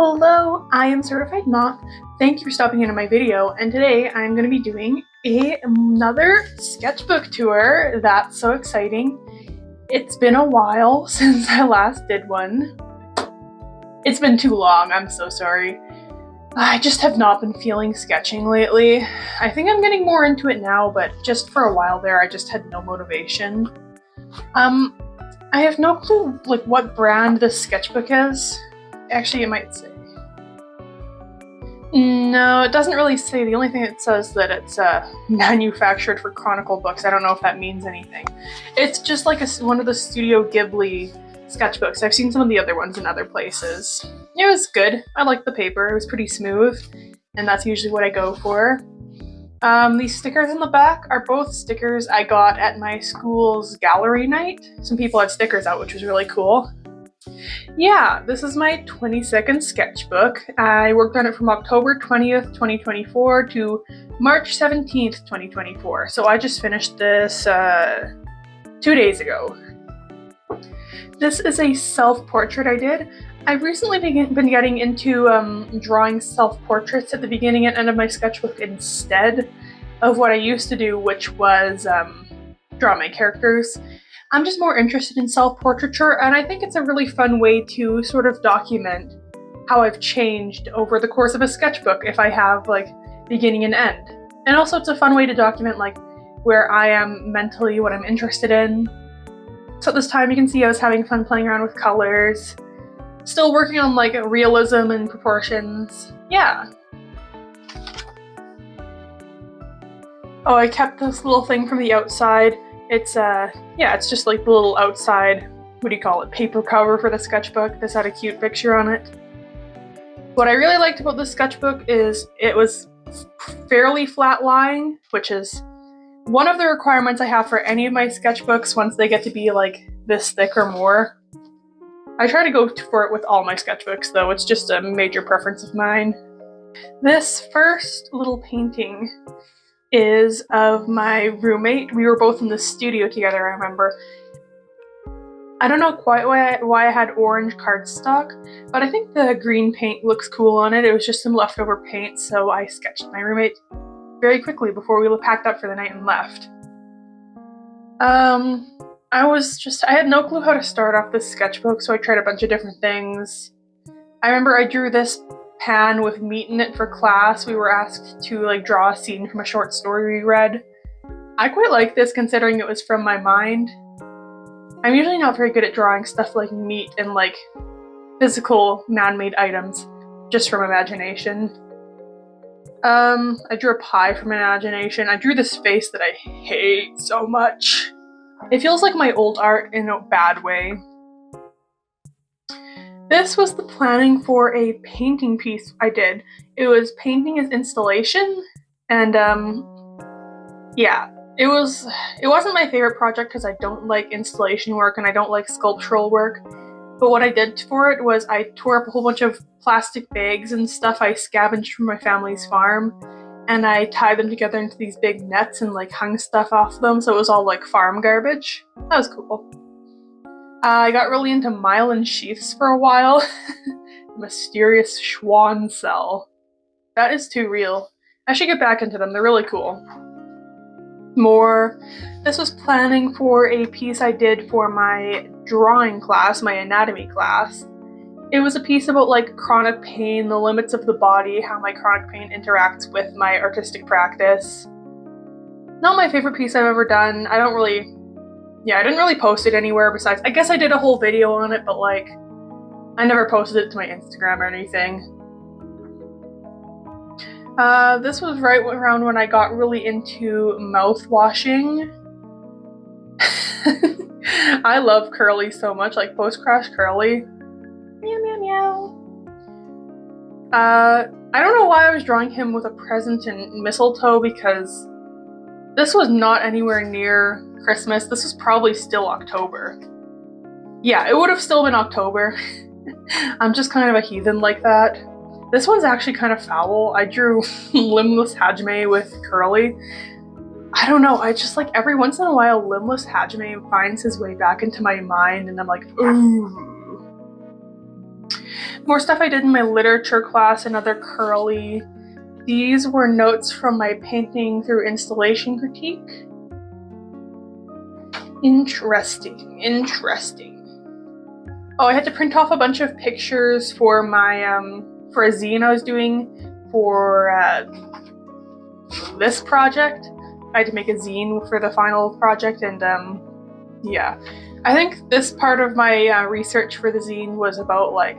Hello, I am Certified Moth. Thank you for stopping into my video, and today I'm going to be doing another sketchbook tour. That's so exciting. It's been a while since I last did one. It's been too long, I'm so sorry. I just have not been feeling sketching lately. I think I'm getting more into it now, but just for a while there I just had no motivation. I have no clue what brand this sketchbook is. Actually, it might say. No, it doesn't really say. The only thing it says that it's manufactured for Chronicle Books. I don't know if that means anything. It's just like one of the Studio Ghibli sketchbooks. I've seen some of the other ones in other places. It was good. I liked the paper. It was pretty smooth, and that's usually what I go for. These stickers in the back are both stickers I got at my school's gallery night. Some people had stickers out, which was really cool. Yeah, this is my 22nd sketchbook. I worked on it from October 20th, 2024 to March 17th, 2024. So I just finished this 2 days ago. This is a self-portrait I did. I've recently been getting into drawing self-portraits at the beginning and end of my sketchbook instead of what I used to do, which was draw my characters. I'm just more interested in self-portraiture, and I think it's a really fun way to sort of document how I've changed over the course of a sketchbook if I have beginning and end. And also it's a fun way to document where I am mentally, what I'm interested in. So at this time you can see I was having fun playing around with colors. Still working on realism and proportions. Yeah. Oh, I kept this little thing from the outside. It's it's just the little outside, what do you call it, paper cover for the sketchbook. This had a cute picture on it. What I really liked about this sketchbook is it was fairly flat lying, which is one of the requirements I have for any of my sketchbooks once they get to be this thick or more. I try to go for it with all my sketchbooks though, it's just a major preference of mine. This first little painting is of my roommate. We were both in the studio together, I remember. I don't know quite why I had orange cardstock, but I think the green paint looks cool on it. It was just some leftover paint, so I sketched my roommate very quickly before we packed up for the night and left. I had no clue how to start off this sketchbook, so I tried a bunch of different things. I remember I drew this pan with meat in it for class. We were asked to draw a scene from a short story we read. I quite like this considering it was from my mind. I'm usually not very good at drawing stuff like meat and physical man-made items just from imagination. I drew a pie from imagination. I drew this face that I hate so much. It feels like my old art in a bad way. This was the planning for a painting piece I did. It was painting as installation, and yeah, it wasn't my favorite project because I don't like installation work and I don't like sculptural work. But what I did for it was I tore up a whole bunch of plastic bags and stuff I scavenged from my family's farm, and I tied them together into these big nets and hung stuff off them, so it was all farm garbage. That was cool. I got really into myelin sheaths for a while. Mysterious Schwann cell. That is too real. I should get back into them, they're really cool. This was planning for a piece I did for my drawing class, my anatomy class. It was a piece about chronic pain, the limits of the body, how my chronic pain interacts with my artistic practice. Not my favorite piece I've ever done. I didn't really post it anywhere besides, I guess I did a whole video on it, but I never posted it to my Instagram or anything. This was right around when I got really into mouthwashing. I love Curly so much, post-crash Curly. Meow meow meow. I don't know why I was drawing him with a present and mistletoe because this was not anywhere near Christmas. This was probably still October. Yeah, it would have still been October. I'm just kind of a heathen like that. This one's actually kind of foul. I drew Limbless Hajime with Curly. I don't know, I just every once in a while Limbless Hajime finds his way back into my mind and I'm ooh. More stuff I did in my literature class, another curly. These were notes from my painting through installation critique. Interesting. Oh, I had to print off a bunch of pictures for my for a zine I was doing for this project. I had to make a zine for the final project, and yeah. I think this part of my research for the zine was about like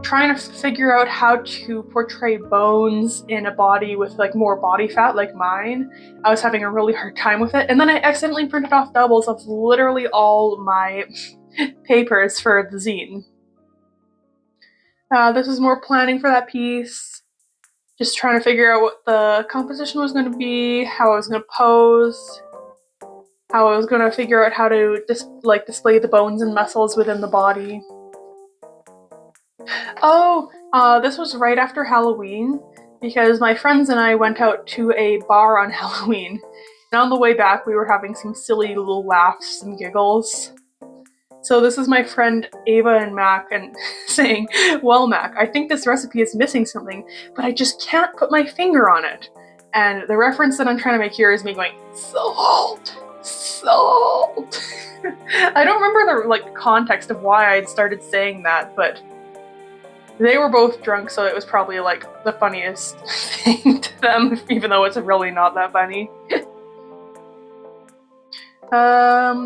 trying to figure out how to portray bones in a body with like more body fat like mine. I was having a really hard time with it, and then I accidentally printed off doubles of literally all my papers for the zine. This is more planning for that piece. Just trying to figure out what the composition was going to be, how I was going to pose, how I was going to figure out how to display the bones and muscles within the body. Oh, this was right after Halloween, because my friends and I went out to a bar on Halloween, and on the way back we were having some silly little laughs and giggles. So this is my friend Ava and Mac, and saying, well, Mac, I think this recipe is missing something, but I just can't put my finger on it. And the reference that I'm trying to make here is me going, salt! I don't remember the context of why I'd started saying that, but they were both drunk, so it was probably like the funniest thing to them, even though it's really not that funny.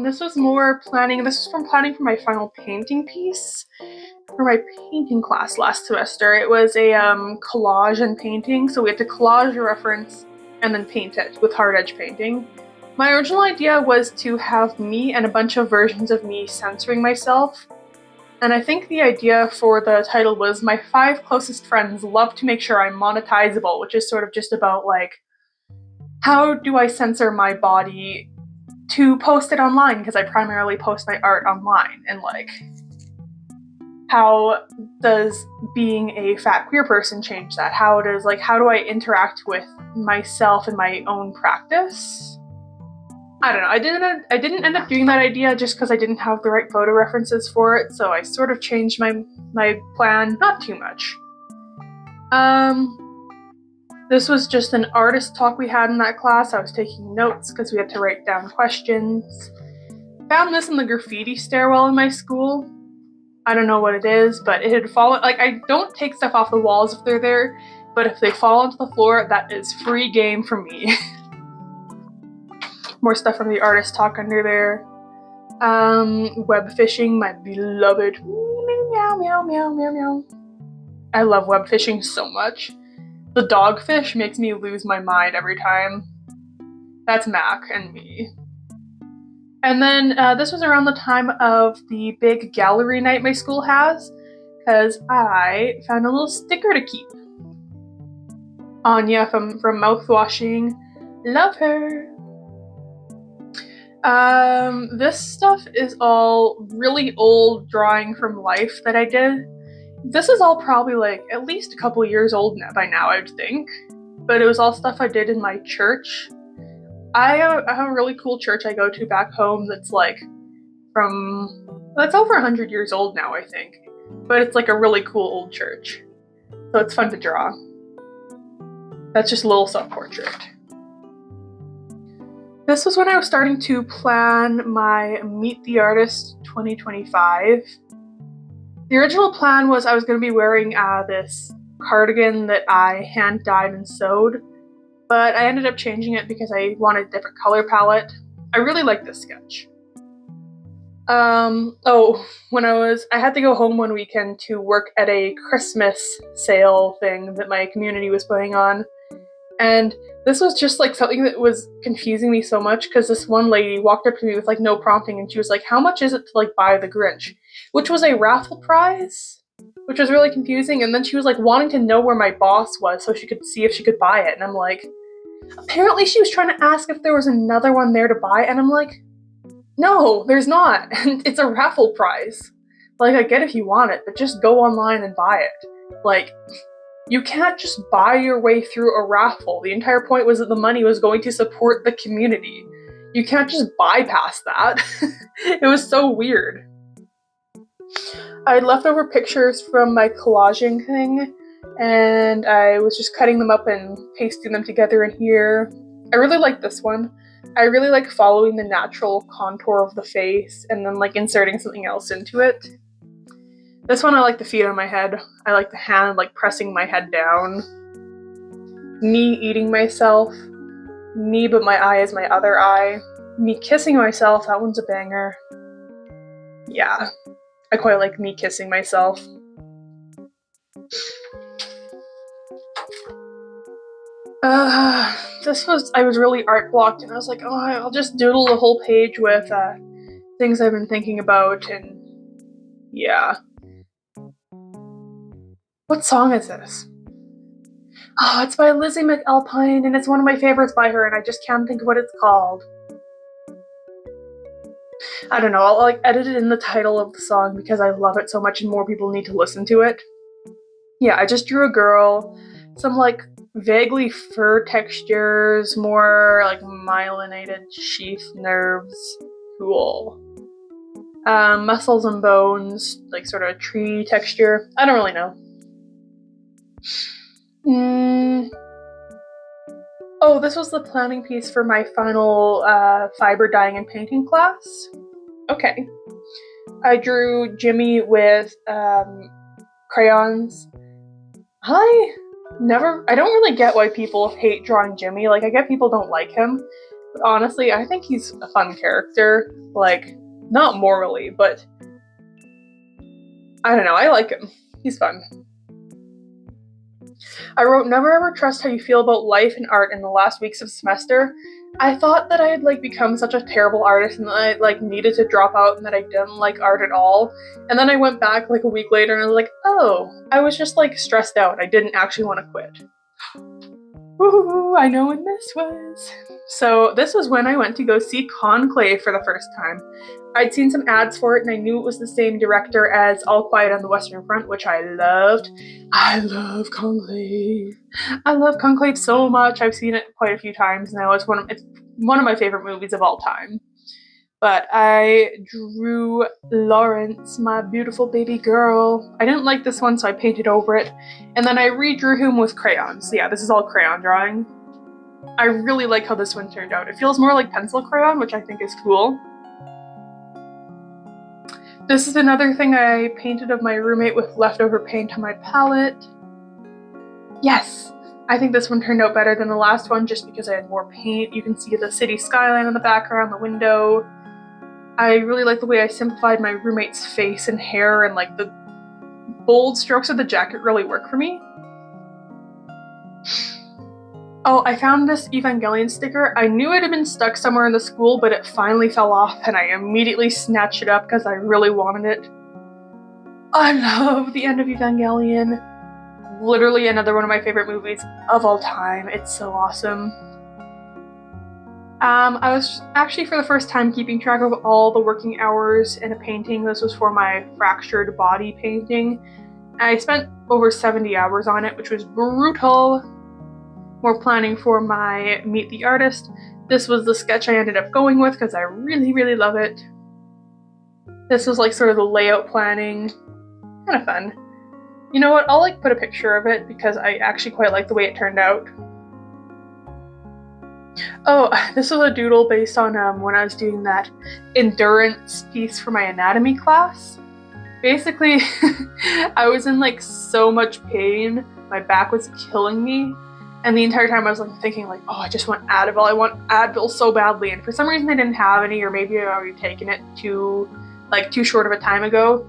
This was more planning. This was from planning for my final painting piece for my painting class last semester. It was a collage and painting, so we had to collage a reference and then paint it with hard edge painting. My original idea was to have me and a bunch of versions of me censoring myself. And I think the idea for the title was my 5 closest friends love to make sure I'm monetizable, which is sort of just about like, how do I censor my body to post it online, because I primarily post my art online, and like, how does being a fat queer person change that? How do I interact with myself in my own practice? I don't know. I didn't end up doing that idea just because I didn't have the right photo references for it, so I sort of changed my plan, not too much. This was just an artist talk we had in that class. I was taking notes because we had to write down questions. Found this in the graffiti stairwell in my school. I don't know what it is, but it had fallen. Like, I don't take stuff off the walls if they're there, but if they fall onto the floor, that is free game for me. More stuff from the artist talk under there. Web fishing, my beloved. Meow, meow, meow, meow, meow. I love web fishing so much. The dogfish makes me lose my mind every time. That's Mac and me. And then this was around the time of the big gallery night my school has, because I found a little sticker to keep. Anya from Mouthwashing. Love her. This stuff is all really old drawing from life that I did. This is all probably like at least a couple years old by now, I would think. But it was all stuff I did in my church. I have a really cool church I go to back home that's like that's over 100 years old now, I think. But it's like a really cool old church. So it's fun to draw. That's just a little self-portrait. This was when I was starting to plan my Meet the Artist 2025. The original plan was I was going to be wearing this cardigan that I hand dyed and sewed, but I ended up changing it because I wanted a different color palette. I really like this sketch. When I had to go home one weekend to work at a Christmas sale thing that my community was putting on, and this was just like something that was confusing me so much, because this one lady walked up to me with like no prompting, and she was like, how much is it to like buy the Grinch? Which was a raffle prize, which was really confusing. And then she was like wanting to know where my boss was so she could see if she could buy it. And I'm like, apparently she was trying to ask if there was another one there to buy. And I'm like, no, there's not. And it's a raffle prize. Like, I get if you want it, but just go online and buy it. Like, you can't just buy your way through a raffle. The entire point was that the money was going to support the community. You can't just bypass that. It was so weird. I had leftover pictures from my collaging thing, and I was just cutting them up and pasting them together in here. I really like this one. I really like following the natural contour of the face and then like inserting something else into it. This one I like the feet on my head. I like the hand like pressing my head down. Me eating myself. Me but my eye is my other eye. Me kissing myself, that one's a banger. Yeah, I quite like me kissing myself. I was really art blocked and I was like, oh, I'll just doodle the whole page with things I've been thinking about, and yeah. What song is this? Oh, it's by Lizzie McAlpine and it's one of my favorites by her and I just can't think of what it's called. I don't know, I'll like edit it in the title of the song because I love it so much and more people need to listen to it. Yeah, I just drew a girl, some like vaguely fur textures, more like myelinated sheath nerves. Cool. Muscles and bones, like sort of a tree texture. I don't really know. Oh, this was the planning piece for my final fiber dyeing and painting class. Okay. I drew Jimmy with crayons. I don't really get why people hate drawing Jimmy. Like, I get people don't like him, but honestly, I think he's a fun character. Like, not morally, but I don't know, I like him. He's fun. I wrote, never ever trust how you feel about life and art in the last weeks of semester. I thought that I had like become such a terrible artist and that I like needed to drop out and that I didn't like art at all. And then I went back like a week later and I was like, oh, I was just like stressed out. I didn't actually want to quit. Woohoo, I know when this was. So this was when I went to go see Conclave for the first time. I'd seen some ads for it and I knew it was the same director as All Quiet on the Western Front, which I loved. I love Conclave. I love Conclave so much. I've seen it quite a few times now. It's one of my favorite movies of all time. But I drew Lawrence, my beautiful baby girl. I didn't like this one, so I painted over it. And then I redrew him with crayons. Yeah, this is all crayon drawing. I really like how this one turned out. It feels more like pencil crayon, which I think is cool. This is another thing I painted of my roommate with leftover paint on my palette. Yes! I think this one turned out better than the last one just because I had more paint. You can see the city skyline in the background, the window. I really like the way I simplified my roommate's face and hair, and like the bold strokes of the jacket really work for me. Oh, I found this Evangelion sticker. I knew it had been stuck somewhere in the school, but it finally fell off and I immediately snatched it up because I really wanted it. I love the end of Evangelion. Literally another one of my favorite movies of all time. It's so awesome. I was actually for the first time keeping track of all the working hours in a painting. This was for my fractured body painting. I spent over 70 hours on it, which was brutal. More planning for my Meet the Artist. This was the sketch I ended up going with because I really, really love it. This was like sort of the layout planning. Kind of fun. You know what, I'll like put a picture of it because I actually quite like the way it turned out. Oh, this was a doodle based on when I was doing that endurance piece for my anatomy class. Basically, I was in like so much pain, my back was killing me, and the entire time I was like thinking like, oh, I just want Advil, I want Advil so badly, and for some reason I didn't have any, or maybe I'd already taken it too short of a time ago.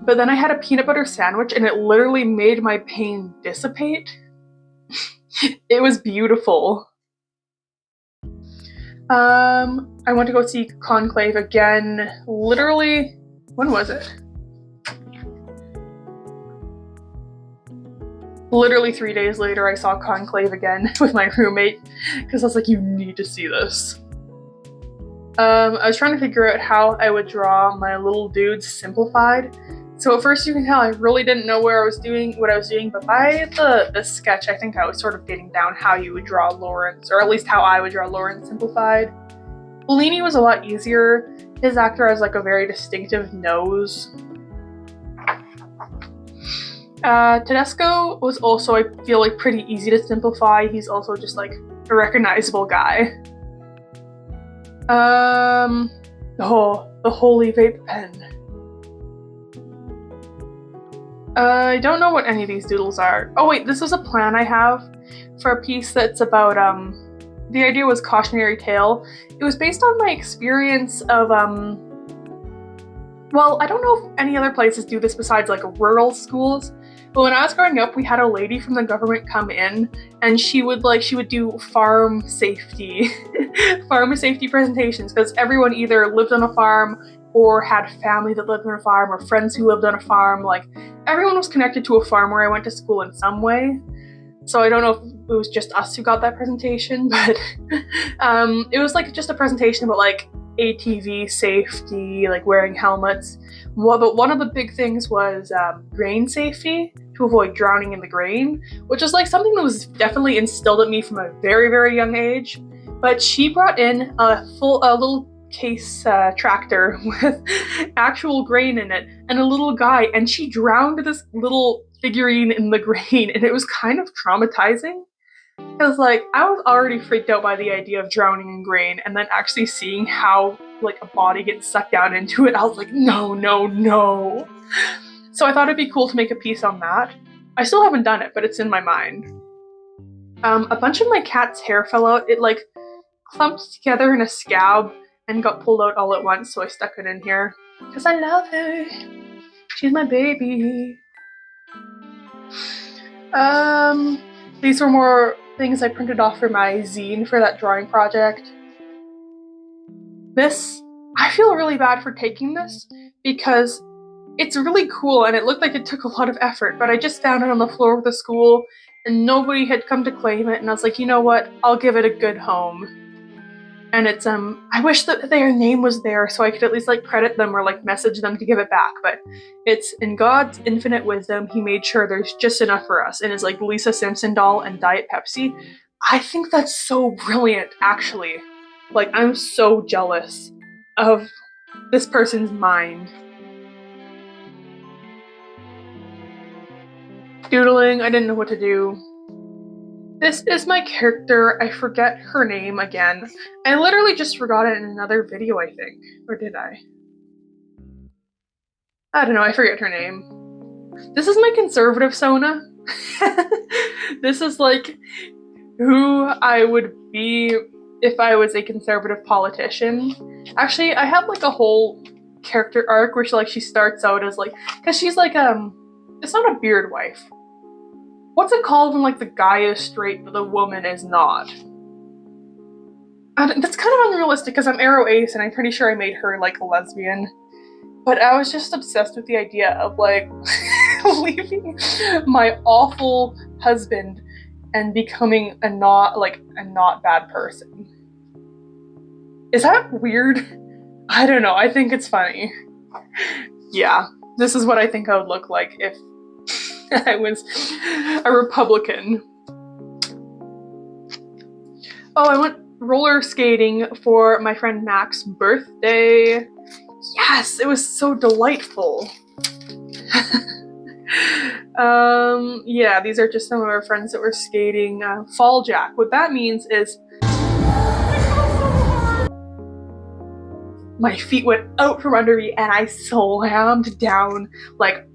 But then I had a peanut butter sandwich and it literally made my pain dissipate. It was beautiful. I went to go see Conclave again, literally, when was it? Literally 3 days later I saw Conclave again with my roommate, because I was like, you need to see this. I was trying to figure out how I would draw my little dudes simplified. So at first you can tell I really didn't know what I was doing, but by the sketch I think I was sort of getting down how you would draw Lawrence, or at least how I would draw Lawrence simplified. Bellini was a lot easier. His actor has like a very distinctive nose. Tedesco was also, I feel like, pretty easy to simplify. He's also just like a recognizable guy. Oh, the Holy Vape Pen. I don't know what any of these doodles are. Oh wait, this was a plan I have for a piece that's about, the idea was cautionary tale. It was based on my experience of, well, I don't know if any other places do this besides like rural schools, but when I was growing up, we had a lady from the government come in, and she would do farm safety, farm safety presentations, because everyone either lived on a farm or had family that lived on a farm or friends who lived on a farm. Like everyone was connected to a farm where I went to school in some way. So I don't know if it was just us who got that presentation, but it was like just a presentation about like ATV safety, like wearing helmets. Well, but one of the big things was grain safety, to avoid drowning in the grain, which was like something that was definitely instilled in me from a very, very young age. But she brought in a little case tractor with actual grain in it and a little guy, and she drowned this little figurine in the grain, and it was kind of traumatizing. Because like I was already freaked out by the idea of drowning in grain, and then actually seeing how like a body gets sucked down into it, I was like, no, no, no. So I thought it'd be cool to make a piece on that. I still haven't done it, but it's in my mind. A bunch of my cat's hair fell out. It like clumped together in a scab and got pulled out all at once, so I stuck it in here. Because I love her. She's my baby. These were more things I printed off for my zine for that drawing project. This, I feel really bad for taking this because it's really cool and it looked like it took a lot of effort, but I just found it on the floor of the school and nobody had come to claim it, and I was like, you know what, I'll give it a good home. And it's, I wish that their name was there so I could at least like credit them or like message them to give it back, but it's in God's infinite wisdom, he made sure there's just enough for us, and it's like Lisa Simpson doll and Diet Pepsi. I think that's so brilliant, actually. Like, I'm so jealous of this person's mind. Doodling, I didn't know what to do. This is my character. I forget her name again. I literally just forgot it in another video, I think. Or did I? I don't know, I forget her name. This is my conservative Sona. This is like who I would be if I was a conservative politician. Actually, I have like a whole character arc where she starts out as like, because she's like, it's not a beard wife. What's it called when like the guy is straight but the woman is not? That's kind of unrealistic because I'm Arrow Ace and I'm pretty sure I made her like a lesbian. But I was just obsessed with the idea of like leaving my awful husband and becoming a not bad person. Is that weird? I don't know. I think it's funny. Yeah, this is what I think I would look like if I was a Republican. Oh, I went roller skating for my friend Mac's birthday. Yes, it was so delightful. Yeah, these are just some of our friends that were skating Fall Jack. What that means is my feet went out from under me and I slammed down, like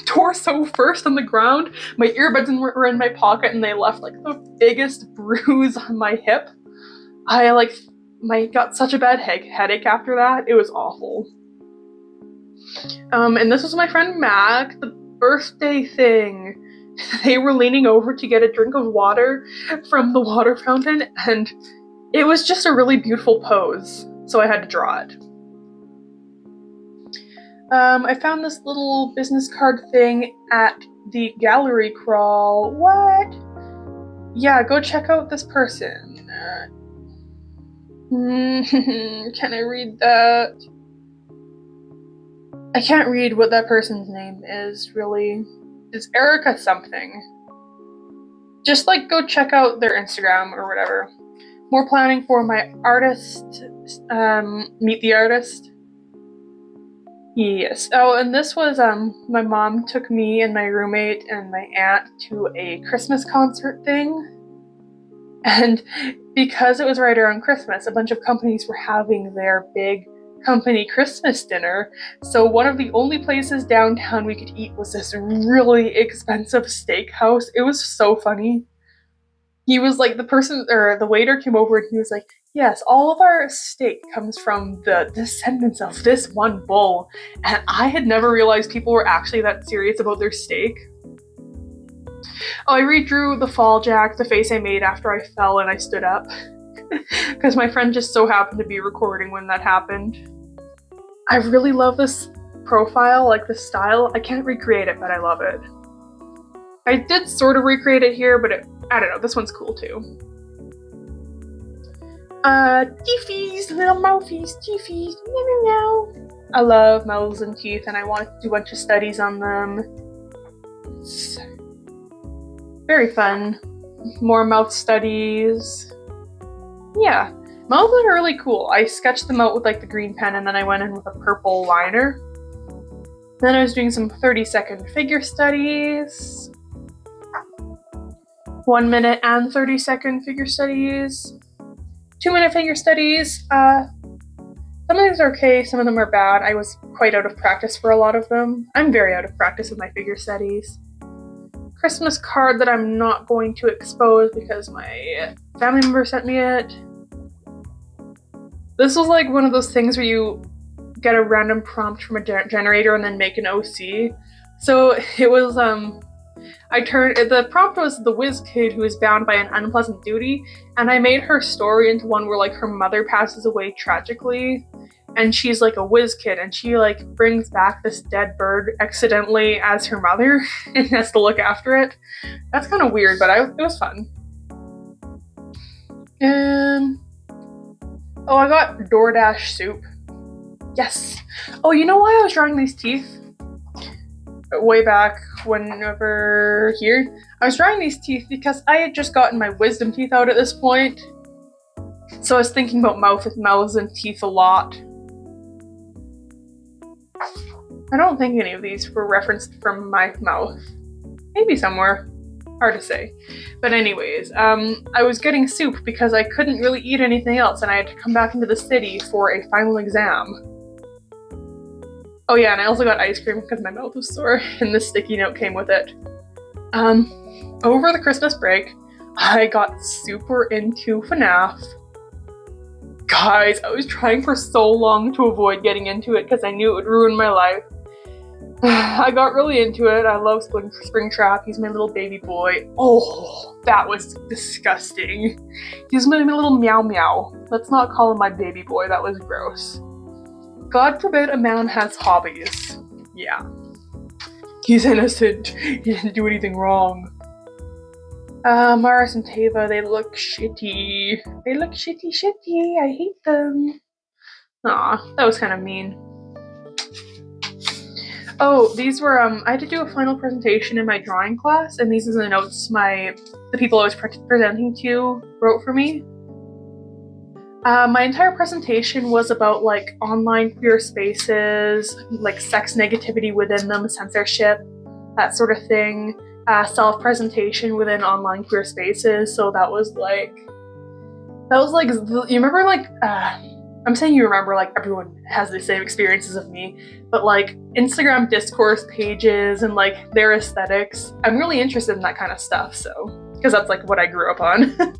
torso first on the ground. My earbuds were in my pocket and they left like the biggest bruise on my hip. I got such a bad headache after that. It was awful. And this was my friend Mac, the birthday thing. They were leaning over to get a drink of water from the water fountain, and it was just a really beautiful pose, so I had to draw it. I found this little business card thing at the gallery crawl. What? Yeah, go check out this person. Can I read that? I can't read what that person's name is, really. It's Erica something. Just like go check out their Instagram or whatever. More planning for my artist, meet the artist. Yes. Oh, and this was my mom took me and my roommate and my aunt to a Christmas concert thing. And because it was right around Christmas, a bunch of companies were having their big company Christmas dinner. So one of the only places downtown we could eat was this really expensive steakhouse. It was so funny. He was like, the person or the waiter came over and he was like, yes, all of our steak comes from the descendants of this one bull. And I had never realized people were actually that serious about their steak. Oh, I redrew the fall jack, the face I made after I fell and I stood up. Because my friend just so happened to be recording when that happened. I really love this profile, like this style. I can't recreate it, but I love it. I did sort of recreate it here, but I don't know, this one's cool too. Teethies, little mouthies, teethies, meow meow. I love mouths and teeth and I want to do a bunch of studies on them. It's very fun. More mouth studies. Yeah, mouths are really cool. I sketched them out with like the green pen and then I went in with a purple liner. Then I was doing some 30-second figure studies. 1 minute and 30-second figure studies. 2-minute figure studies. Some of these are okay, some of them are bad. I was quite out of practice for a lot of them. I'm very out of practice with my figure studies. Christmas card that I'm not going to expose because my family member sent me it. This was like one of those things where you get a random prompt from a generator and then make an OC. So it was, the prompt was the whiz kid who is bound by an unpleasant duty, and I made her story into one where like her mother passes away tragically, and she's like a whiz kid, and she like brings back this dead bird accidentally as her mother and has to look after it. That's kind of weird, but it was fun. Oh, I got DoorDash soup. Yes. Oh, you know why I was drawing these teeth? Way back whenever here. I was drawing these teeth because I had just gotten my wisdom teeth out at this point. So I was thinking about mouths and teeth a lot. I don't think any of these were referenced from my mouth. Maybe somewhere. Hard to say. But anyways, I was getting soup because I couldn't really eat anything else and I had to come back into the city for a final exam. Oh yeah, and I also got ice cream because my mouth was sore and the sticky note came with it. Over the Christmas break, I got super into FNAF. Guys, I was trying for so long to avoid getting into it because I knew it would ruin my life. I got really into it. I love Springtrap. He's my little baby boy. Oh, that was disgusting. He's my little meow meow. Let's not call him my baby boy. That was gross. God forbid a man has hobbies. Yeah. He's innocent. He didn't do anything wrong. Mars and Tava, they look shitty. They look shitty. I hate them. Aw, that was kind of mean. Oh, these were, I had to do a final presentation in my drawing class, and these are the notes the people I was presenting to wrote for me. My entire presentation was about like online queer spaces, like sex negativity within them, censorship, that sort of thing, self-presentation within online queer spaces. So that was like, you remember like, I'm saying you remember like everyone has the same experiences of me, but like Instagram discourse pages and like their aesthetics, I'm really interested in that kind of stuff. So, because that's like what I grew up on.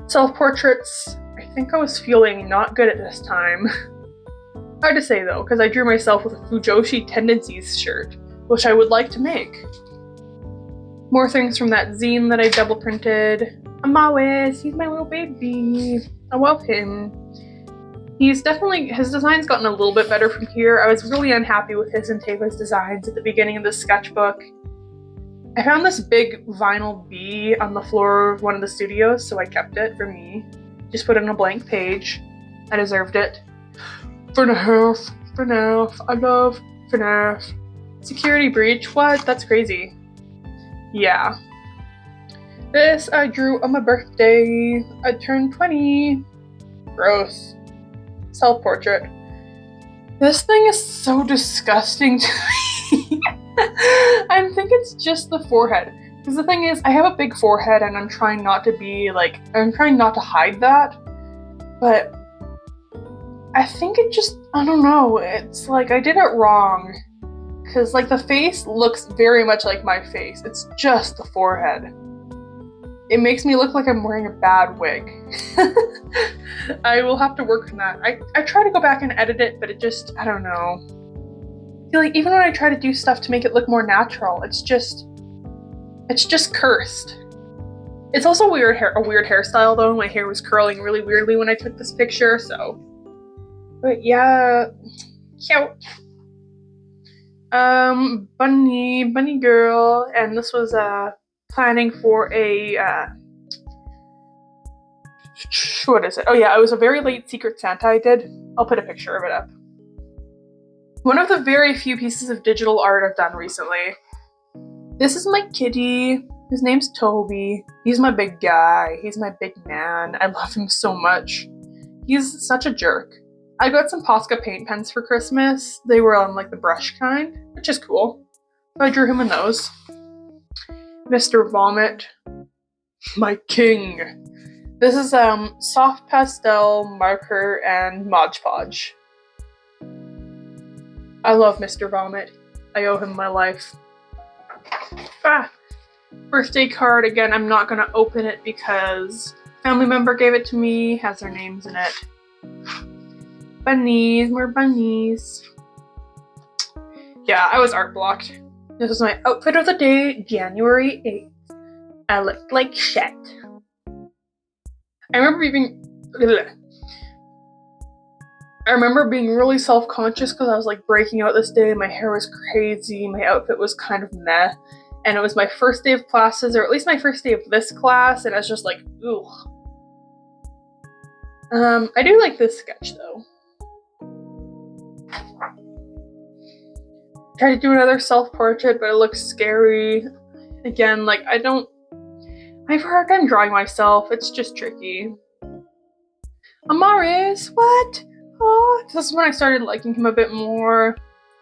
Self-portraits, I think I was feeling not good at this time. Hard to say though, because I drew myself with a Fujoshi Tendencies shirt, which I would like to make. More things from that zine that I double printed. Amawis, he's my little baby. I love him. His design's gotten a little bit better from here. I was really unhappy with his and Tava's designs at the beginning of the sketchbook. I found this big vinyl bee on the floor of one of the studios, so I kept it for me. Just put it on a blank page. I deserved it. FNAF, I love FNAF. Security breach, what? That's crazy. Yeah. This I drew on my birthday. I turned 20. Gross. Self-portrait. This thing is so disgusting to me. I think it's just the forehead. Because the thing is, I have a big forehead and I'm trying not to hide that. But I think it just, I don't know, it's like I did it wrong. Because like the face looks very much like my face. It's just the forehead. It makes me look like I'm wearing a bad wig. I will have to work on that. I try to go back and edit it, but it just, I don't know. I feel like even when I try to do stuff to make it look more natural, it's just cursed. It's also a weird hairstyle though. My hair was curling really weirdly when I took this picture, so. But yeah, cute. Bunny girl, and this was planning for a what is it? Oh yeah, it was a very late Secret Santa I did. I'll put a picture of it up. One of the very few pieces of digital art I've done recently. This is my kitty. His name's Toby. He's my big guy. He's my big man. I love him so much. He's such a jerk. I got some Posca paint pens for Christmas. They were on like the brush kind, which is cool. So I drew him in those. Mr. Vomit, my king. This is soft pastel marker and Mod Podge. I love Mr. Vomit. I owe him my life. Birthday card, again, I'm not gonna open it because family member gave it to me, has their names in it. Bunnies, more bunnies. Yeah, I was art blocked. This was my outfit of the day, January 8th. I looked like shit. I remember being really self-conscious because I was like breaking out this day. My hair was crazy. My outfit was kind of meh. And it was my first day of classes, or at least my first day of this class, and I was just like, ooh. I do like this sketch though. Tried to do another self-portrait, but it looks scary. Again, like I have a hard time drawing myself. It's just tricky. Amaris, what? Oh, this is when I started liking him a bit more.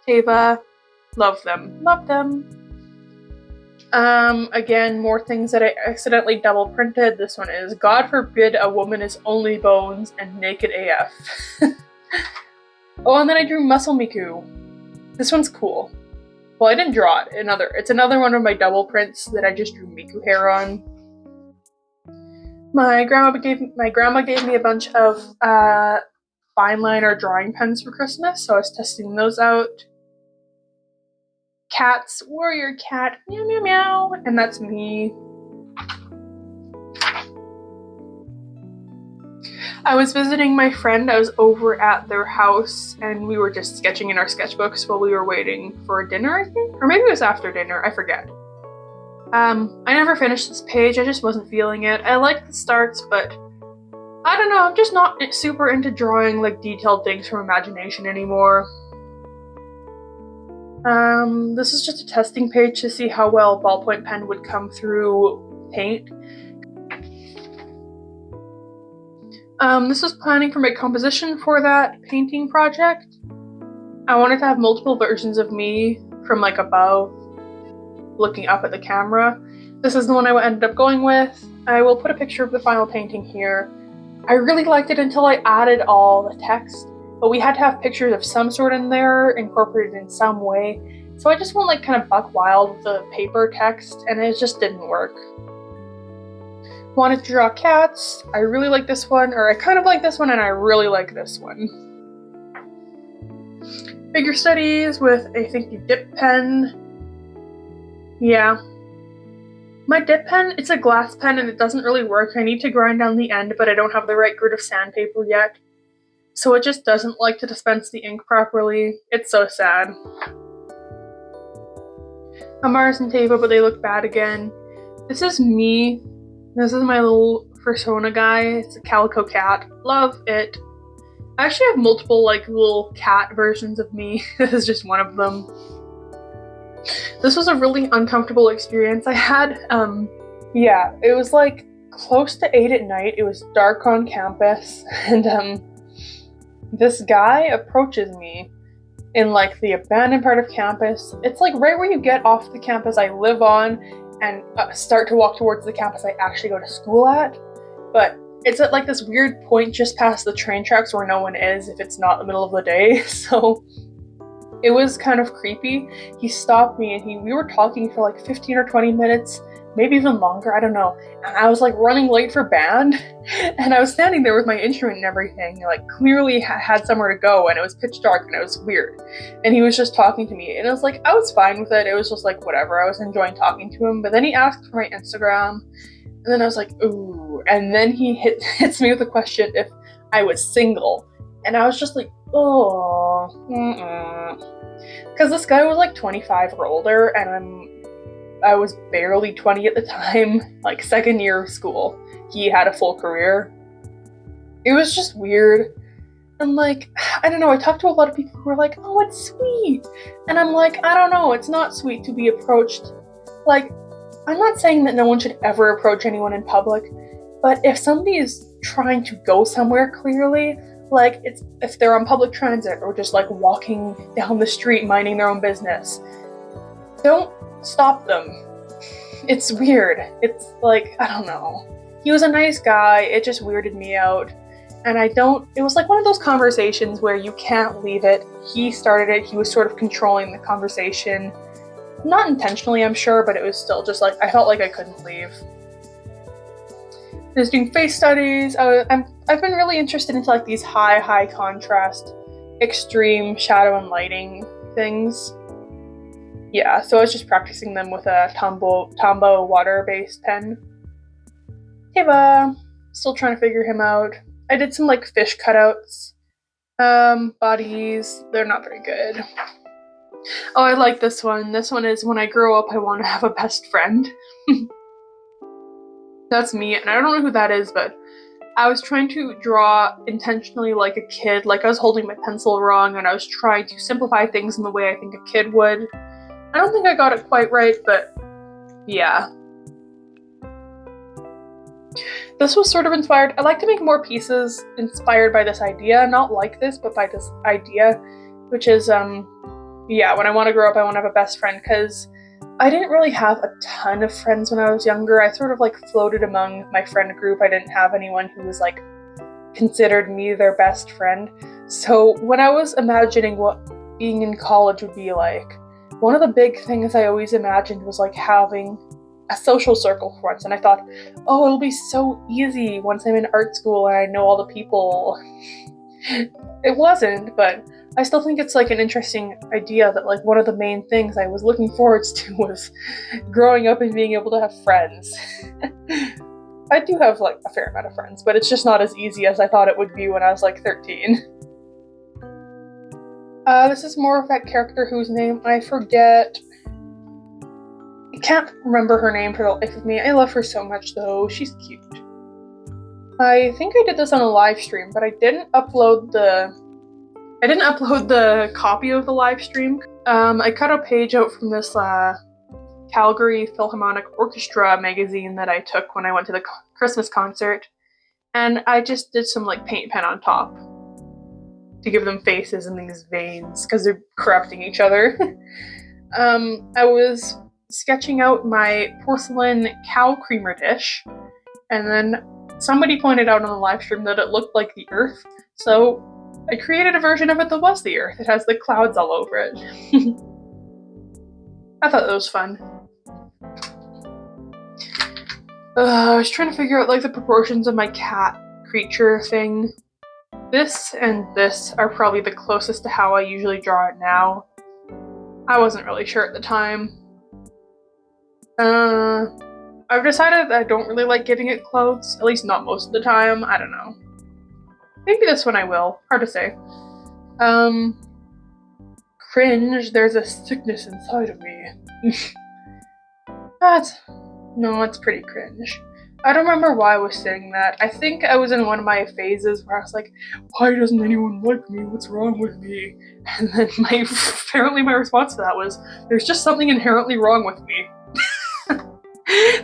Teva, love them. Again, more things that I accidentally double printed. This one is God forbid a woman is only bones and naked AF. Oh, and then I drew Muscle Miku. This one's cool. Well, I didn't draw it. It's another one of my double prints that I just drew Miku hair on. My grandma gave me a bunch of fine liner drawing pens for Christmas, so I was testing those out. Cats, warrior cat, meow meow meow, and that's me. I was visiting my friend. I was over at their house and we were just sketching in our sketchbooks while we were waiting for dinner, I think? Or maybe it was after dinner, I forget. I never finished this page, I just wasn't feeling it. I like the starts, but I don't know, I'm just not super into drawing like detailed things from imagination anymore. This is just a testing page to see how well a ballpoint pen would come through paint. This was planning for my composition for that painting project. I wanted to have multiple versions of me from like above, looking up at the camera. This is the one I ended up going with. I will put a picture of the final painting here. I really liked it until I added all the text, but we had to have pictures of some sort in there, incorporated in some way. So I just went like kind of buck wild with the paper text, and it just didn't work. Wanted to draw cats. I really like this one, or I kind of like this one, and I really like this one. Figure studies with a thank you dip pen. Yeah. My dip pen, it's a glass pen and it doesn't really work. I need to grind down the end, but I don't have the right grit of sandpaper yet. So it just doesn't like to dispense the ink properly. It's so sad. I'm Mars and Teva, but they look bad again. This is me. This is my little persona guy. It's a calico cat. Love it. I actually have multiple like little cat versions of me. This is just one of them. This was a really uncomfortable experience I had. Yeah, it was like close to 8 at night. It was dark on campus, and this guy approaches me in like the abandoned part of campus. It's like right where you get off the campus I live on and start to walk towards the campus I actually go to school at. But it's at like this weird point just past the train tracks where no one is if it's not the middle of the day. So it was kind of creepy. He stopped me and we were talking for like 15 or 20 minutes, maybe even longer, I don't know. And I was like running late for band and I was standing there with my instrument and everything, like clearly had somewhere to go, and it was pitch dark and it was weird. And he was just talking to me and it was like, I was fine with it. It was just like, whatever. I was enjoying talking to him. But then he asked for my Instagram and then I was like, ooh. And then he hits me with a question if I was single. And I was just like, oh, because this guy was like 25 or older, and I was barely 20 at the time, like second year of school. He had a full career. It was just weird. And like, I don't know, I talked to a lot of people who were like, oh, it's sweet. And I'm like, I don't know, it's not sweet to be approached. Like, I'm not saying that no one should ever approach anyone in public, but if somebody is trying to go somewhere clearly, like it's if they're on public transit or just like walking down the street minding their own business, don't stop them. It's weird. It's like, I don't know. He was a nice guy. It just weirded me out. And it was like one of those conversations where you can't leave it. He started it. He was sort of controlling the conversation. Not intentionally, I'm sure, but it was still just like, I felt like I couldn't leave. I was doing face studies. I've been really interested into like these high contrast, extreme shadow and lighting things. Yeah, so I was just practicing them with a Tombow water-based pen. Eva, still trying to figure him out. I did some like fish cutouts. Bodies, they're not very good. Oh, I like this one. This one is when I grow up, I want to have a best friend. That's me, and I don't know who that is, but I was trying to draw intentionally like a kid, like I was holding my pencil wrong, and I was trying to simplify things in the way I think a kid would. I don't think I got it quite right, but yeah. This was sort of inspired. I like to make more pieces inspired by this idea, not like this, but by this idea, which is, yeah, when I want to grow up, I want to have a best friend, because I didn't really have a ton of friends when I was younger. I sort of like floated among my friend group. I didn't have anyone who was like considered me their best friend. So when I was imagining what being in college would be like, one of the big things I always imagined was like having a social circle for once. And I thought, oh, it'll be so easy once I'm in art school and I know all the people. It wasn't, but I still think it's like an interesting idea that like one of the main things I was looking forward to was growing up and being able to have friends. I do have like a fair amount of friends, but it's just not as easy as I thought it would be when I was like 13. This is more of that character whose name I forget. I can't remember her name for the life of me. I love her so much though. She's cute. I think I did this on a live stream, but I didn't upload the copy of the live stream. I cut a page out from this Calgary Philharmonic Orchestra magazine that I took when I went to the Christmas concert, and I just did some like paint pen on top to give them faces and these veins because they're corrupting each other. I was sketching out my porcelain cow creamer dish, and then somebody pointed out on the live stream that it looked like the Earth, so I created a version of it that was the Earth. It has the clouds all over it. I thought that was fun. I was trying to figure out like the proportions of my cat creature thing. This and this are probably the closest to how I usually draw it now. I wasn't really sure at the time. I've decided that I don't really like giving it clothes, at least not most of the time. I don't know. Maybe this one I will. Hard to say. Cringe, there's a sickness inside of me. It's pretty cringe. I don't remember why I was saying that. I think I was in one of my phases where I was like, why doesn't anyone like me? What's wrong with me? And then apparently my response to that was, there's just something inherently wrong with me.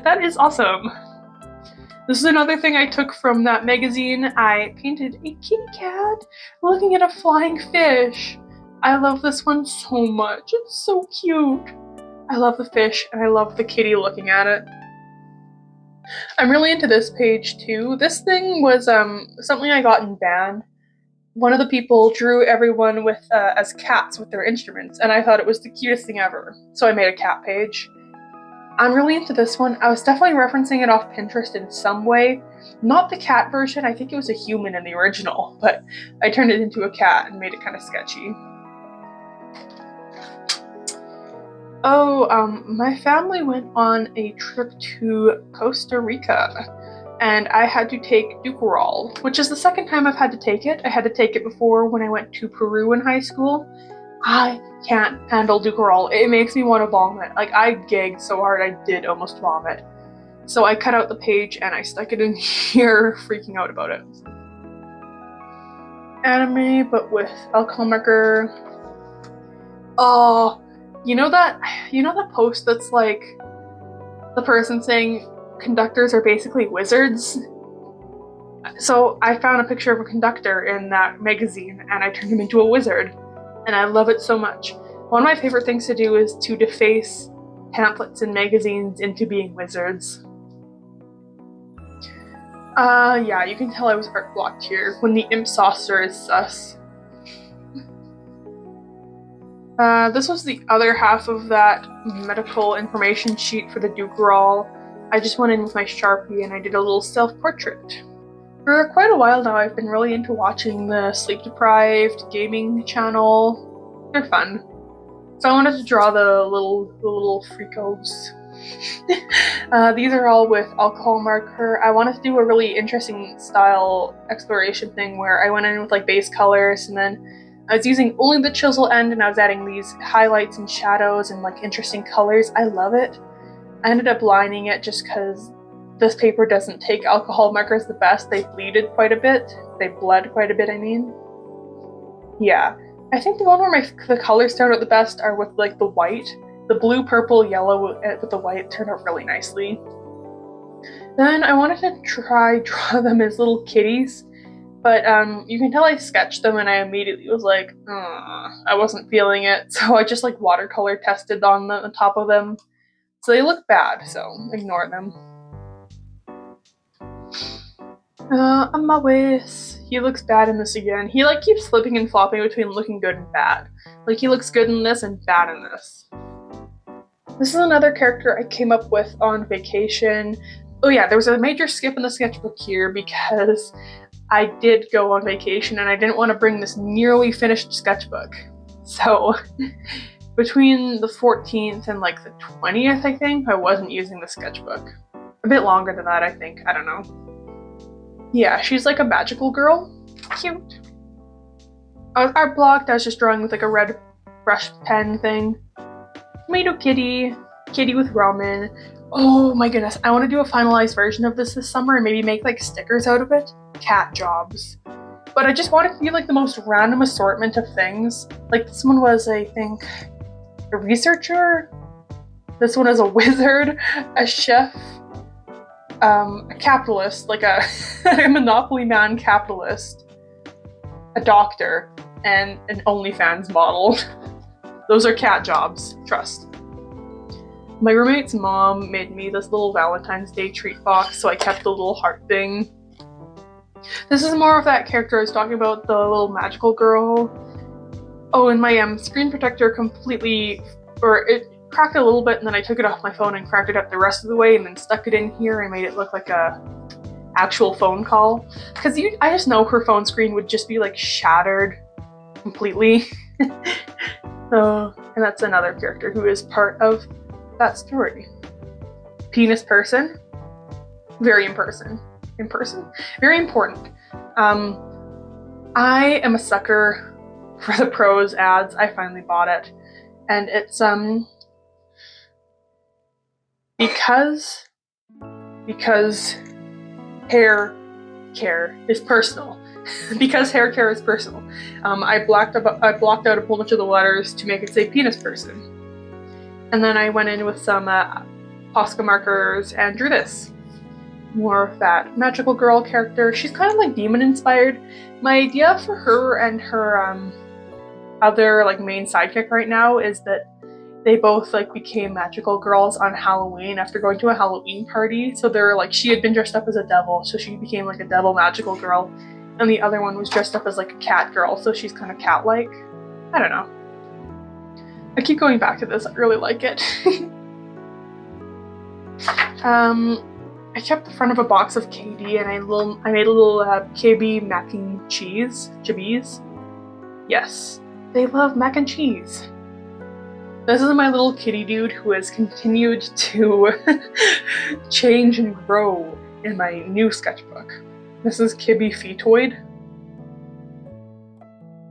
That is awesome. This is another thing I took from that magazine. I painted a kitty cat looking at a flying fish. I love this one so much. It's so cute. I love the fish and I love the kitty looking at it. I'm really into this page too. This thing was something I got in band. One of the people drew everyone with as cats with their instruments, and I thought it was the cutest thing ever. So I made a cat page. I'm really into this one. I was definitely referencing it off Pinterest in some way. Not the cat version, I think it was a human in the original, but I turned it into a cat and made it kind of sketchy. Oh, my family went on a trip to Costa Rica, and I had to take Dukerol, which is the second time I've had to take it. I had to take it before when I went to Peru in high school. I can't handle Dukerol. It makes me want to vomit. Like, I gagged so hard I did almost vomit. So I cut out the page and I stuck it in here, freaking out about it. Anime, but with alcohol marker. Oh, you know that post that's like the person saying conductors are basically wizards? So I found a picture of a conductor in that magazine and I turned him into a wizard. And I love it so much. One of my favorite things to do is to deface pamphlets and magazines into being wizards. Yeah, you can tell I was art blocked here when the imp saucer is sus. This was the other half of that medical information sheet for the Dukerol. I just went in with my Sharpie and I did a little self-portrait. For quite a while now, I've been really into watching the Sleep Deprived gaming channel. They're fun. So I wanted to draw the little freakos. These are all with alcohol marker. I wanted to do a really interesting style exploration thing where I went in with like base colors and then I was using only the chisel end and I was adding these highlights and shadows and like interesting colors. I love it. I ended up lining it just because this paper doesn't take alcohol markers the best. They bleeded quite a bit. They bled quite a bit, I mean. Yeah. I think the one where the colors turned out the best are with like the white. The blue, purple, yellow with the white turned out really nicely. Then I wanted to draw them as little kitties. But you can tell I sketched them and I immediately was like, I wasn't feeling it. So I just like watercolor tested on the top of them. So they look bad, so ignore them. Amawis. He looks bad in this again. He like keeps flipping and flopping between looking good and bad. Like he looks good in this and bad in this. This is another character I came up with on vacation. Oh yeah, there was a major skip in the sketchbook here because I did go on vacation and I didn't want to bring this nearly finished sketchbook. So between the 14th and like the 20th, I think, I wasn't using the sketchbook. A bit longer than that, I think. I don't know. Yeah, she's like a magical girl. Cute. I blocked, I was just drawing with like a red brush pen thing. Tomato kitty. Kitty with ramen. Oh my goodness, I want to do a finalized version of this summer and maybe make like stickers out of it. Cat jobs. But I just want it to be like the most random assortment of things. Like this one was, I think, a researcher. This one is a wizard, a chef, a capitalist, like a Monopoly man capitalist, a doctor, and an OnlyFans model. Those are cat jobs, trust. My roommate's mom made me this little Valentine's Day treat box, so I kept the little heart thing. This is more of that character I was talking about, the little magical girl. Oh, and my screen protector completely, or it cracked a little bit, and then I took it off my phone and cracked it up the rest of the way, and then stuck it in here and made it look like a actual phone call. Because I just know her phone screen would just be like shattered completely. And that's another character who is part of that story. Penis person. Very very important. I am a sucker for the Pros ads. I finally bought it. And it's because hair care is personal. Because hair care is personal. I blocked out a whole bunch of the letters to make it say penis person. And then I went in with some Posca markers and drew this. More of that magical girl character. She's kind of like demon inspired. My idea for her and her other like main sidekick right now is that they both like became magical girls on Halloween after going to a Halloween party. So they're like, she had been dressed up as a devil, so she became like a devil magical girl, and the other one was dressed up as like a cat girl, so she's kind of cat-like. I don't know. I keep going back to this. I really like it. I kept the front of a box of KD, and I made a little KB mac and cheese. Jabbies. Yes, they love mac and cheese. This is my little kitty dude who has continued to change and grow in my new sketchbook. This is Kibby Feetoid.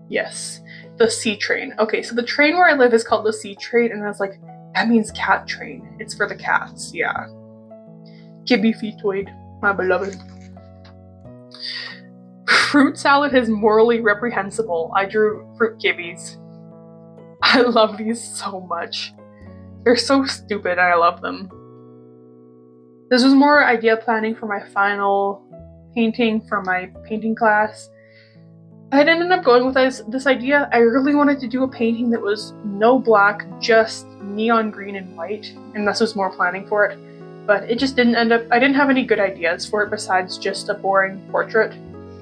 Yes, the C train. Okay, so the train where I live is called the C train, and I was like, that means cat train. It's for the cats, yeah. Kibby Feetoid, my beloved. Fruit salad is morally reprehensible. I drew fruit kibbies. I love these so much. They're so stupid and I love them. This was more idea planning for my final painting for my painting class. I didn't end up going with this idea. I really wanted to do a painting that was no black, just neon green and white, and this was more planning for it. But it just didn't end up, I didn't have any good ideas for it besides just a boring portrait.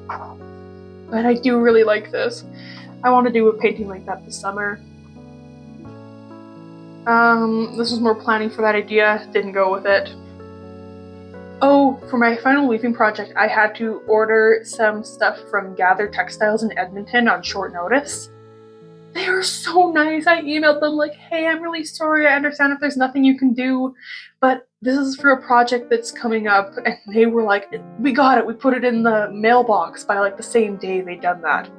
But I do really like this. I want to do a painting like that this summer. This was more planning for that idea, didn't go with it. Oh, for my final weaving project, I had to order some stuff from Gather Textiles in Edmonton on short notice. They were so nice. I emailed them like, hey, I'm really sorry. I understand if there's nothing you can do, but this is for a project that's coming up. And they were like, we got it. We put it in the mailbox by like the same day they'd done that.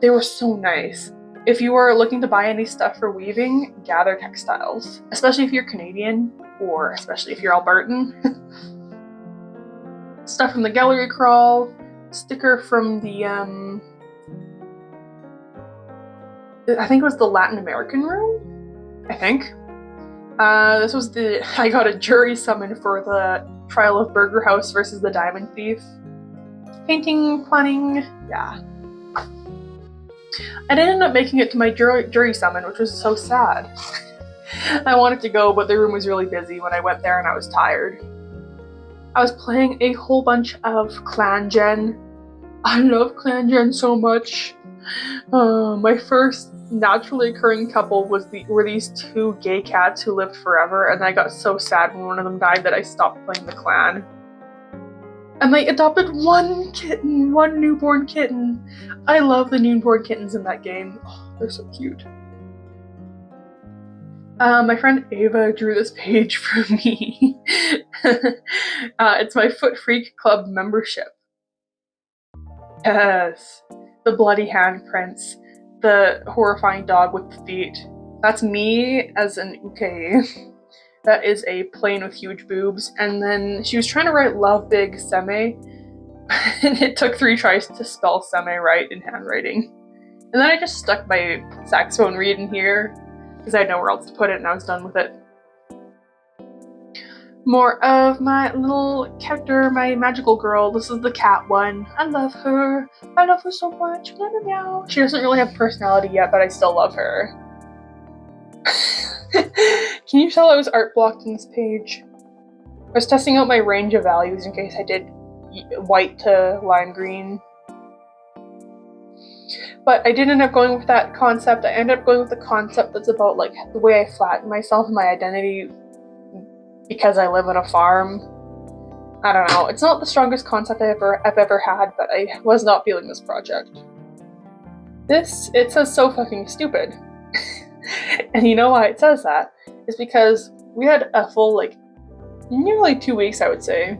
They were so nice. If you are looking to buy any stuff for weaving, Gather Textiles. Especially if you're Canadian, or especially if you're Albertan. Stuff from the gallery crawl, sticker from the, I think it was the Latin American room? I think. This was I got a jury summon for the trial of Burger House versus the Diamond Thief. Painting, planning, yeah. I didn't end up making it to my jury summon, which was so sad. I wanted to go, but the room was really busy when I went there and I was tired. I was playing a whole bunch of Clan Gen. I love Clan Gen so much. My first naturally occurring couple were these two gay cats who lived forever, and I got so sad when one of them died that I stopped playing the clan. And they adopted one newborn kitten. I love the newborn kittens in that game. Oh, they're so cute. My friend Ava drew this page for me. It's my Foot Freak Club membership. Yes, the bloody handprints, the horrifying dog with the feet. That's me as an uke. That is a plane with huge boobs. And then she was trying to write love big seme, and it took 3 tries to spell seme right in handwriting. And then I just stuck my saxophone reed in here because I had nowhere else to put it, and I was done with it. More of my little character, my magical girl. This is the cat one. I love her. I love her so much. Meow, meow, meow. She doesn't really have personality yet, but I still love her. Can you tell I was art blocked in this page? I was testing out my range of values in case I did white to lime green. But I didn't end up going with that concept. I ended up going with the concept that's about like the way I flatten myself and my identity because I live on a farm. I don't know. It's not the strongest concept I've ever had, but I was not feeling this project. It says so fucking stupid. And you know why it says that? It's because we had a full, like, nearly 2 weeks, I would say.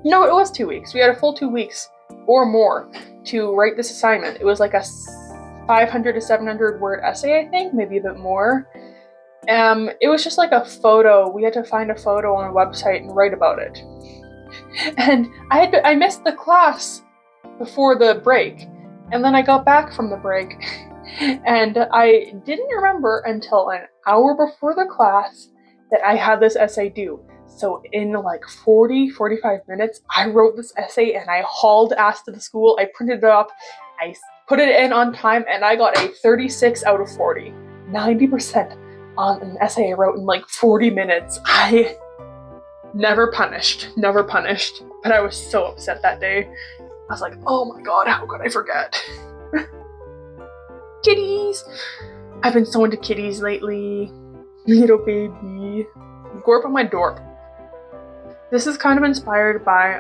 No, it was 2 weeks. We had a full 2 weeks or more to write this assignment. It was like a 500 to 700 word essay, I think, maybe a bit more. It was just like a photo. We had to find a photo on a website and write about it. And I missed the class before the break. And then I got back from the break. And I didn't remember until an hour before the class that I had this essay due. So in like 45 minutes, I wrote this essay and I hauled ass to the school. I printed it up. I put it in on time, and I got a 36 out of 40. 90% on an essay I wrote in like 40 minutes. I never punished, but I was so upset that day. I was like, oh my god, how could I forget? Kitties! I've been so into kitties lately. Little baby. Gorp on my dorp. This is kind of inspired by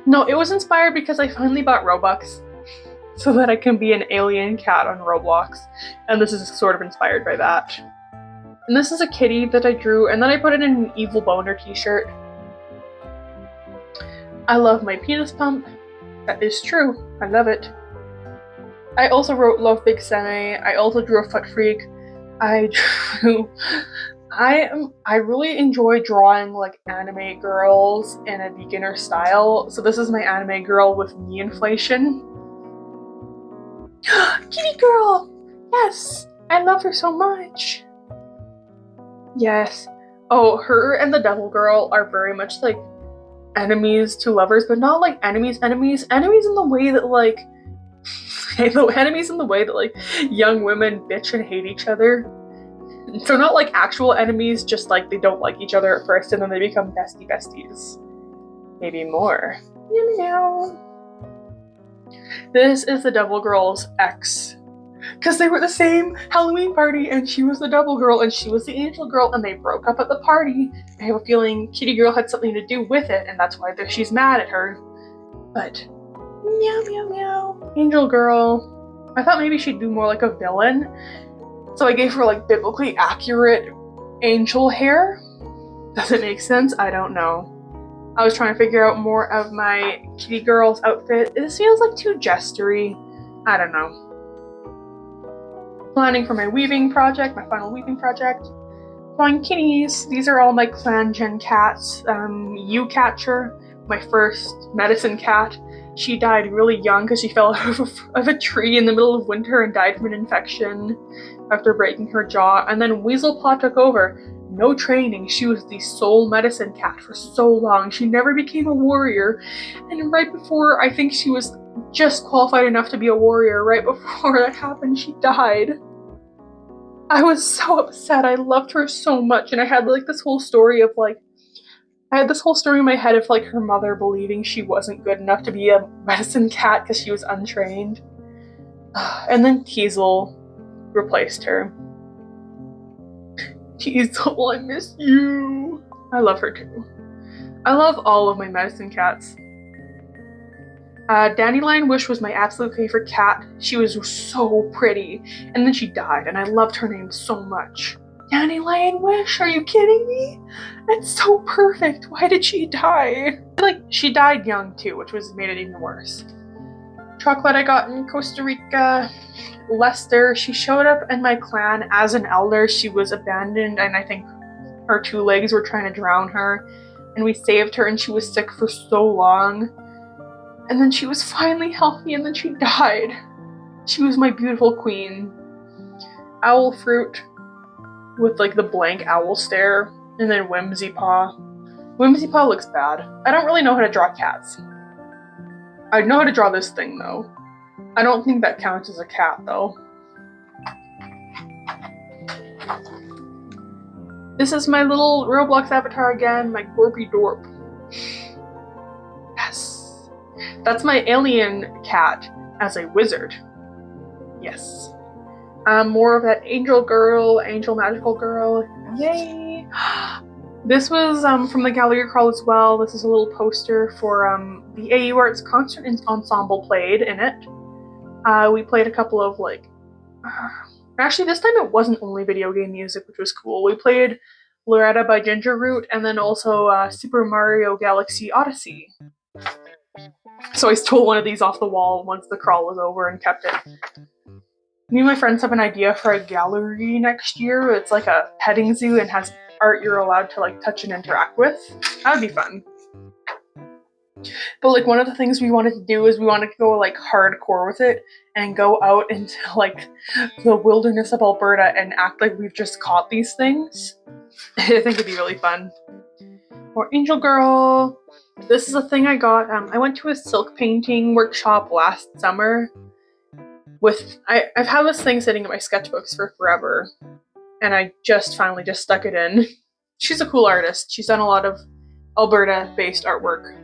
no, it was inspired because I finally bought Robux so that I can be an alien cat on Roblox, and this is sort of inspired by that. And this is a kitty that I drew, and then I put it in an Evil Boner t-shirt. I love my penis pump. That is true. I love it. I also wrote Love Big Sene. I also drew a foot freak. I really enjoy drawing like anime girls in a beginner style. So this is my anime girl with knee inflation. Kitty girl! Yes! I love her so much. Yes. Oh, her and the devil girl are very much like enemies to lovers, but not like enemies in the way that like enemies in the way that like young women bitch and hate each other. So not like actual enemies, just like they don't like each other at first and then they become besties. Maybe more. Meow meow. This is the devil girl's ex. Because they were the same Halloween party, and she was the devil girl and she was the angel girl, and they broke up at the party. I have a feeling Kitty Girl had something to do with it, and that's why she's mad at her. But meow meow meow. Angel girl. I thought maybe she'd do more like a villain, so I gave her like biblically accurate angel hair. Does it make sense? I don't know. I was trying to figure out more of my Kitty Girl's outfit. This feels like too jestery. I don't know. Planning for my weaving project, my final weaving project. Drawing kitties. These are all my clan gen cats. You Catcher, my first medicine cat. She died really young because she fell out of a tree in the middle of winter and died from an infection after breaking her jaw. And then Weaselpaw took over. No training. She was the sole medicine cat for so long. She never became a warrior. And right before I think she was just qualified enough to be a warrior, right before that happened, she died. I was so upset. I loved her so much, and I had like this whole story of like, I had this whole story in my head of like her mother believing she wasn't good enough to be a medicine cat because she was untrained. And then Teasel replaced her. Teasel, I miss you. I love her too. I love all of my medicine cats. Dandelion Wish was my absolute favorite cat. She was so pretty, and then she died, and I loved her name so much. Dandelion Wish, are you kidding me? It's so perfect. Why did she die? Like, she died young too, which made it even worse. Chocolate I got in Costa Rica. Lester, she showed up in my clan as an elder. She was abandoned, and I think her two legs were trying to drown her, and we saved her, and she was sick for so long. And then she was finally healthy, and then she died. She was my beautiful queen. Owl Fruit with like the blank owl stare, and then Whimsy Paw. Whimsy Paw looks bad. I don't really know how to draw cats. I know how to draw this thing though. I don't think that counts as a cat though. This is my little Roblox avatar again, my Gorpy Dorp. Yes. That's my alien cat as a wizard. Yes. More of that angel girl, angel magical girl. Yay! This was from the gallery crawl as well. This is a little poster for the AU Arts concert ensemble played in it. We played a couple of like... actually, this time it wasn't only video game music, which was cool. We played Loretta by Ginger Root, and then also Super Mario Galaxy Odyssey. So I stole one of these off the wall once the crawl was over and kept it. Me and my friends have an idea for a gallery next year. It's like a petting zoo and has art you're allowed to like touch and interact with. That would be fun. But like one of the things we wanted to do is we wanted to go like hardcore with it and go out into like the wilderness of Alberta and act like we've just caught these things. I think it'd be really fun. More Angel Girl. This is a thing I got. I went to a silk painting workshop last summer. I've had this thing sitting in my sketchbooks for forever, and I just finally just stuck it in. She's a cool artist. She's done a lot of Alberta-based artwork.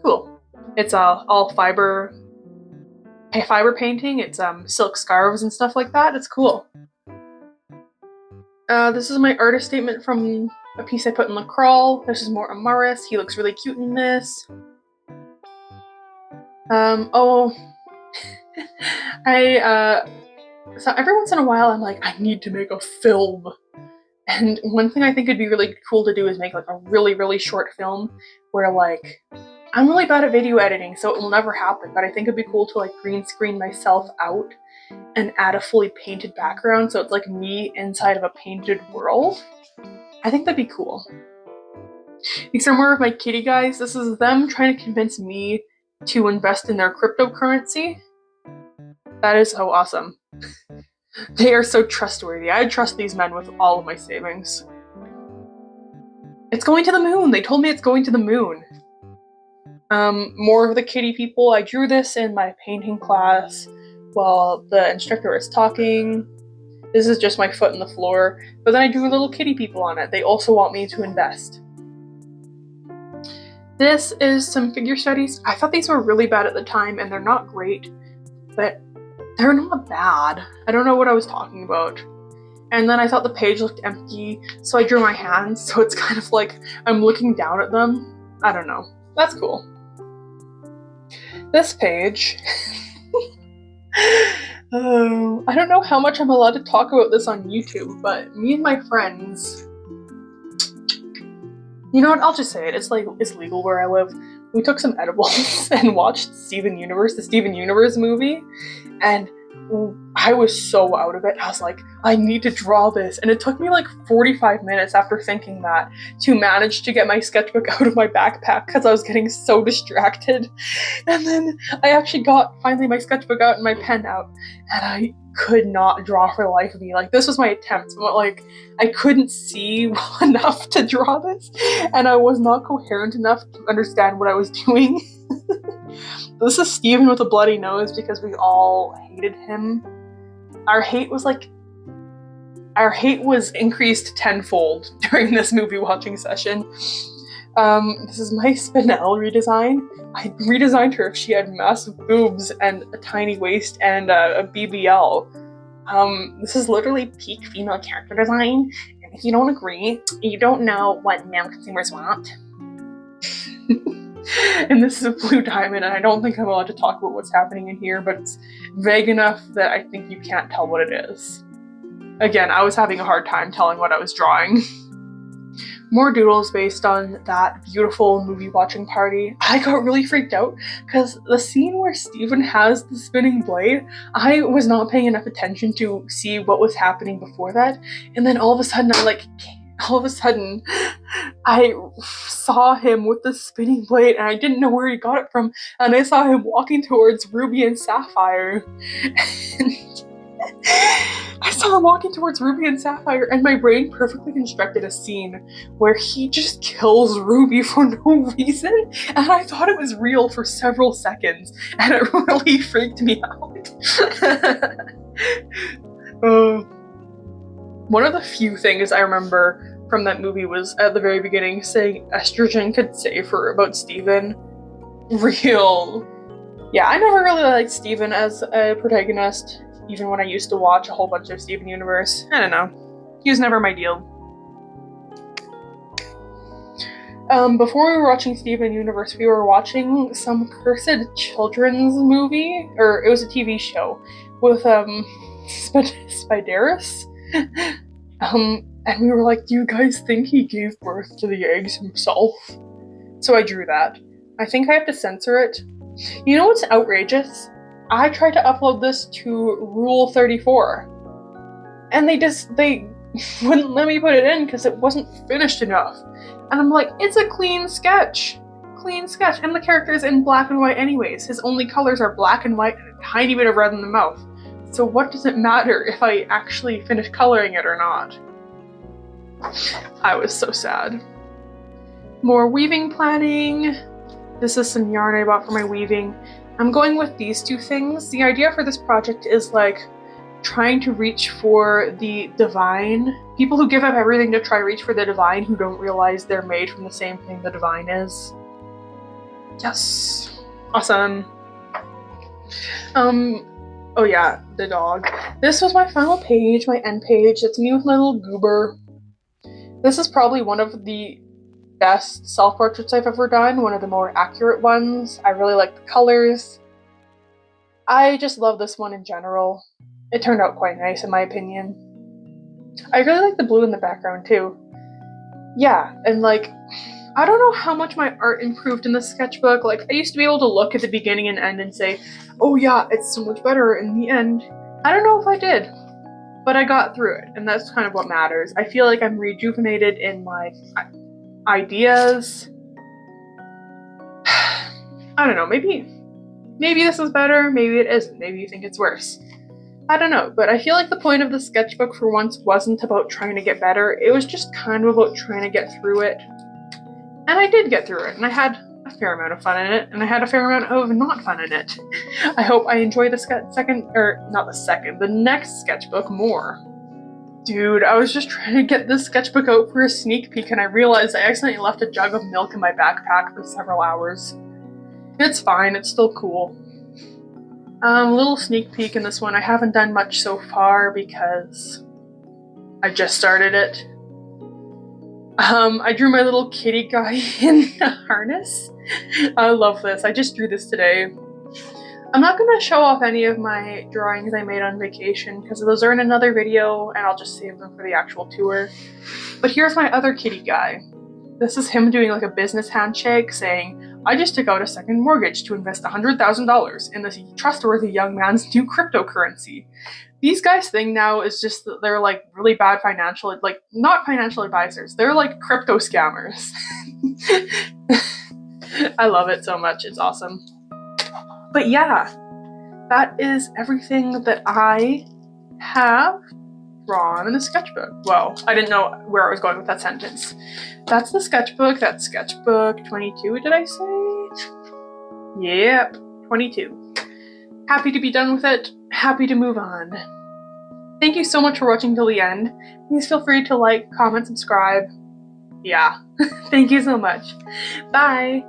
Cool. It's all fiber painting. It's silk scarves and stuff like that. It's cool. This is my artist statement from a piece I put in the crawl. This is more Amaris. He looks really cute in this. So every once in a while I'm like, I need to make a film. And one thing I think would be really cool to do is make like a really, really short film where like, I'm really bad at video editing, so it will never happen, but I think it'd be cool to like green screen myself out and add a fully painted background so it's like me inside of a painted world. I think that'd be cool. These are more of my kitty guys. This is them trying to convince me to invest in their cryptocurrency. That is so awesome. They are so trustworthy. I trust these men with all of my savings. It's going to the moon. They told me it's going to the moon. More of the kitty people. I drew this in my painting class while the instructor was talking. This is just my foot in the floor, but then I drew little kitty people on it. They also want me to invest. This is some figure studies. I thought these were really bad at the time, and they're not great, but they're not bad. I don't know what I was talking about. And then I thought the page looked empty, so I drew my hands, so it's kind of like I'm looking down at them. I don't know. That's cool. This page. I don't know how much I'm allowed to talk about this on YouTube, but me and my friends, you know what, I'll just say it, it's legal where I live. We took some edibles and watched Steven Universe, the Steven Universe movie, and I was so out of it. I was like, I need to draw this, and it took me like 45 minutes after thinking that to manage to get my sketchbook out of my backpack because I was getting so distracted. And then I actually got finally my sketchbook out and my pen out, and I could not draw for the life of me. Like, this was my attempt, but like I couldn't see enough to draw this, and I was not coherent enough to understand what I was doing. This is Steven with a bloody nose because we all hated him. Our hate was increased tenfold during this movie watching session. This is my Spinel redesign. I redesigned her if she had massive boobs and a tiny waist and a BBL. This is literally peak female character design. And if you don't agree, you don't know what male consumers want. And this is a blue diamond, and I don't think I'm allowed to talk about what's happening in here, but it's vague enough that I think you can't tell what it is. Again, I was having a hard time telling what I was drawing. More doodles based on that beautiful movie watching party. I got really freaked out because the scene where Steven has the spinning blade, I was not paying enough attention to see what was happening before that, and then all of a sudden I saw him with the spinning blade, and I didn't know where he got it from, and I saw him walking towards Ruby and Sapphire. And my brain perfectly constructed a scene where he just kills Ruby for no reason, and I thought it was real for several seconds, and it really freaked me out. One of the few things I remember from that movie was at the very beginning saying estrogen could save her about Steven. Real. Yeah, I never really liked Steven as a protagonist, even when I used to watch a whole bunch of Steven Universe. I don't know. He was never my deal. Before we were watching Steven Universe, we were watching some cursed children's movie, or it was a TV show, with Spideris. And we were like, do you guys think he gave birth to the eggs himself? So I drew that. I think I have to censor it. You know what's outrageous? I tried to upload this to Rule 34. And they wouldn't let me put it in because it wasn't finished enough. And I'm like, it's a clean sketch. And the character's in black and white anyways. His only colors are black and white and a tiny bit of red in the mouth. So what does it matter if I actually finish coloring it or not? I was so sad. More weaving planning. This is some yarn I bought for my weaving. I'm going with these two things. The idea for this project is like trying to reach for the divine. People who give up everything to try reach for the divine who don't realize they're made from the same thing the divine is. Yes. Awesome. Oh yeah, the dog. This was my final page, my end page. It's me with my little goober. This is probably one of the best self-portraits I've ever done, one of the more accurate ones. I really like the colors. I just love this one in general. It turned out quite nice in my opinion. I really like the blue in the background too. Yeah, and like, I don't know how much my art improved in the sketchbook. Like, I used to be able to look at the beginning and end and say, oh yeah, it's so much better in the end. I don't know if I did, but I got through it, and that's kind of what matters. I feel like I'm rejuvenated in my ideas. I don't know, maybe this is better, maybe it isn't, maybe you think it's worse. I don't know, but I feel like the point of the sketchbook for once wasn't about trying to get better, it was just kind of about trying to get through it. And I did get through it, and I had a fair amount of fun in it, and I had a fair amount of not fun in it. I hope I enjoy the next sketchbook more. Dude, I was just trying to get this sketchbook out for a sneak peek and I realized I accidentally left a jug of milk in my backpack for several hours. It's fine, it's still cool. Little sneak peek in this one. I haven't done much so far because I just started it. I drew my little kitty guy in a harness. I love this. I just drew this today. I'm not going to show off any of my drawings I made on vacation because those are in another video and I'll just save them for the actual tour. But here's my other kitty guy. This is him doing like a business handshake saying, I just took out a second mortgage to invest $100,000 in this trustworthy young man's new cryptocurrency. These guys' thing now is just that they're like really bad not financial advisors. They're like crypto scammers. I love it so much. It's awesome. But yeah, that is everything that I have drawn in the sketchbook. Well, I didn't know where I was going with that sentence. That's the sketchbook. That's sketchbook 22, did I say? Yep, 22. Happy to be done with it. Happy to move on. Thank you so much for watching till the end. Please feel free to like, comment, subscribe. Yeah, thank you so much. Bye.